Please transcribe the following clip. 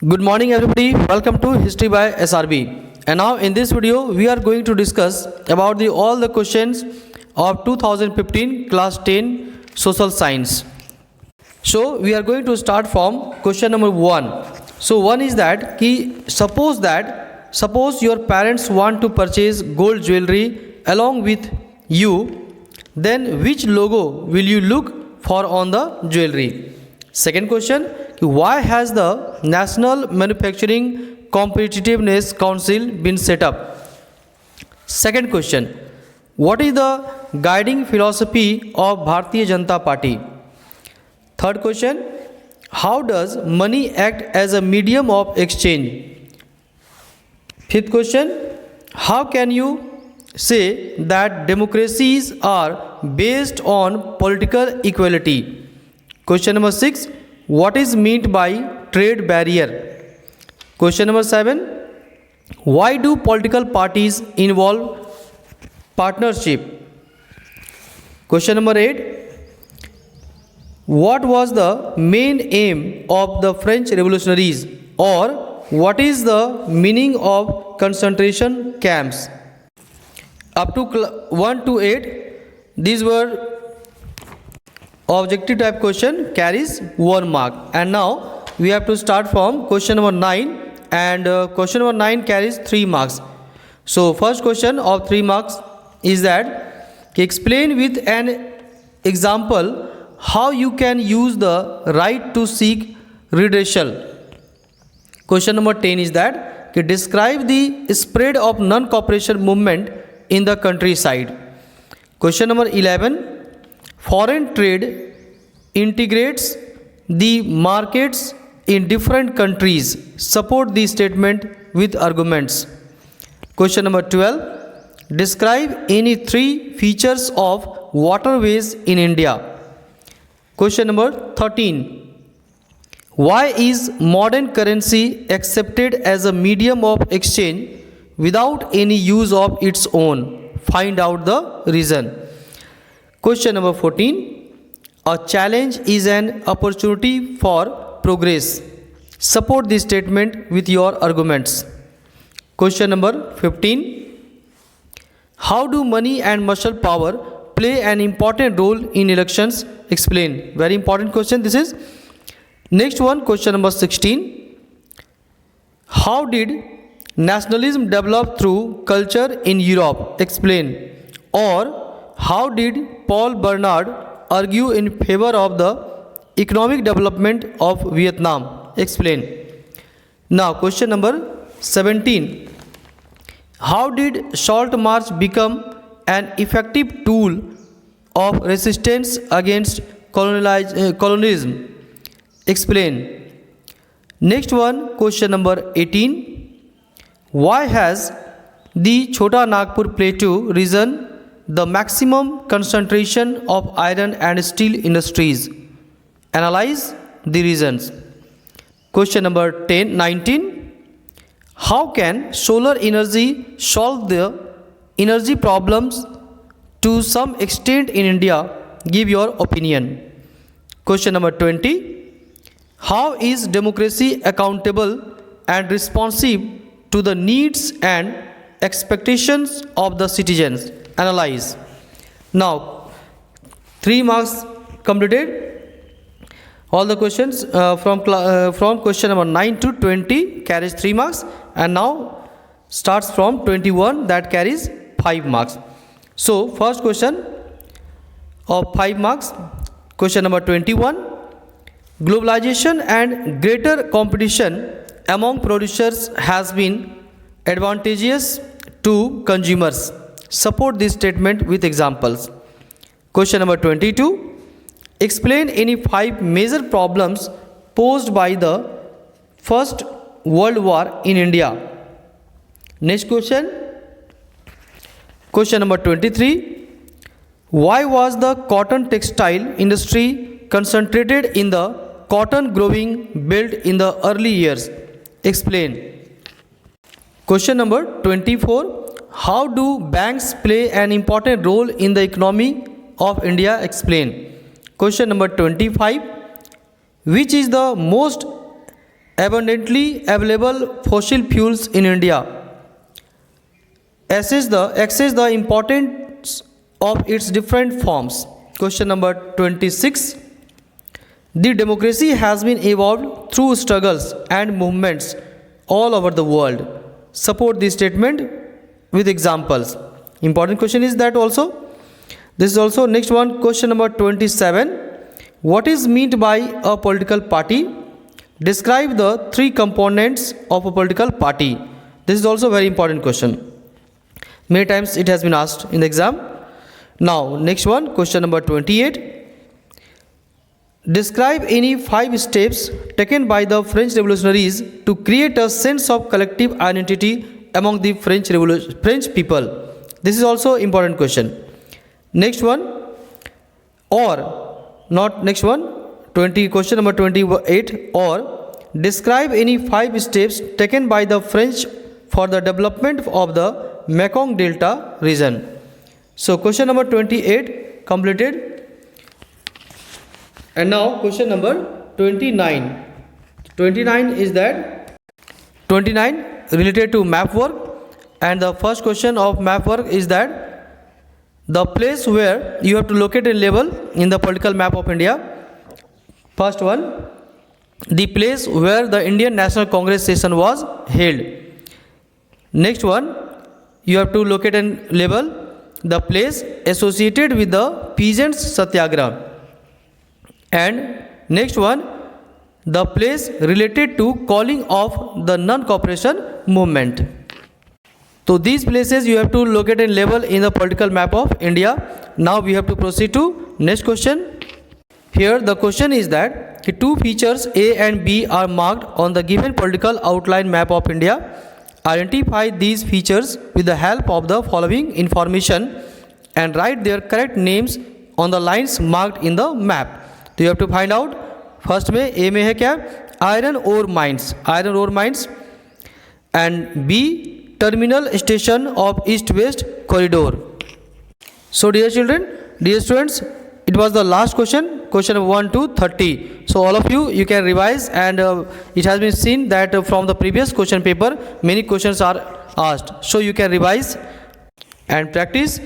Good morning everybody, welcome to History by SRB. And now in this video we are going to discuss about all the questions of 2015 class 10 social science. So we are going to start from question number 1. So one is that suppose your parents want to purchase gold jewelry along with you, then which logo will you look for on the jewelry? Second question, why has the National Manufacturing Competitiveness Council been set up? Second question, what is the guiding philosophy of Bharatiya Janata Party? Third question, how does money act as a medium of exchange? Fifth question, how can you say that democracies are based on political equality? Question number 6, what is meant by trade barrier? Question number 7, why do political parties involve partnership? Question number 8, what was the main aim of the French revolutionaries, or what is the meaning of concentration camps? Up to 1 to 8, these were objective type question, carries 1 mark. And now we have to start from question number 9, and question number 9 carries 3 marks. So first question of 3 marks is that explain with an example how you can use the right to seek redressal. Question number 10 is that describe the spread of non-cooperation movement in the countryside. Question number 11, foreign trade integrates the markets in different countries. Support the statement with arguments. Question number 12, describe any 3 features of waterways in India. Question number 13, why is modern currency accepted as a medium of exchange without any use of its own? Find out the reason. Question number 14, a challenge is an opportunity for progress. Support this statement with your arguments. Question number 15, how do money and muscle power play an important role in elections? Explain. Very important question this is. Next one, question number 16, how did nationalism develop through culture in Europe? Explain. Or how did Paul Bernard argue in favor of the economic development of Vietnam? Explain. Now question number 17, how did Salt March become an effective tool of resistance against colonialism? Explain. Next one, question number 18, why has the Chota Nagpur Plateau region the maximum concentration of iron and steel industries? Analyze the reasons. Question number 19, how can solar energy solve the energy problems to some extent in India? Give your opinion. Question number 20, how is democracy accountable and responsive to the needs and expectations of the citizens? Analyze. Now 3 marks completed. All the questions from question number 9 to 20 carries 3 marks, and now starts from 21, that carries 5 marks. So first question of 5 marks, question number 21, globalization and greater competition among producers has been advantageous to consumers. Support this statement with examples. Question number 22, explain any 5 major problems posed by the First World War in India. Next question, question number 23, why was the cotton textile industry concentrated in the cotton growing belt in the early years? Explain. Question number 24, how do banks play an important role in the economy of India? Explain. Question number 25, which is the most abundantly available fossil fuels in India. Assess the importance of its different forms. Question number 26. The democracy has been evolved through struggles and movements all over the world. Support this statement with examples. Important question is that also. This is also next one. Question number 27. What is meant by a political party? Describe the three components of a political party. This is also a very important question. Many times it has been asked in the exam. Now next one, question number 28. Describe any 5 steps taken by the French revolutionaries to create a sense of collective identity among the French people. This is also important question. Next one, or not next one, question number 28. Or describe any 5 steps taken by the French for the development of the Mekong Delta region. So question number 28 completed. And now question number 29. 29 is that 29 related to map work, and the first question of map work is that the place where you have to locate a label in the political map of India. First one, the place where the Indian National Congress session was held. Next one, you have to locate a label the place associated with the peasants satyagraha. And next one, the place related to calling of the non-cooperation movement. So these places you have to locate and label in the political map of India. Now we have to proceed to next question. Here the question is that the 2 features A and B are marked on the given political outline map of India. Identify these features with the help of the following information and write their correct names on the lines marked in the map. तो you have to find out. First में A में है क्या, iron ore mines, iron ore mines, and B terminal station of east west corridor. So dear children, dear students, it was the last question 1 to 30. So all of you can revise, and it has been seen that from the previous question paper many questions are asked. So you can revise and practice.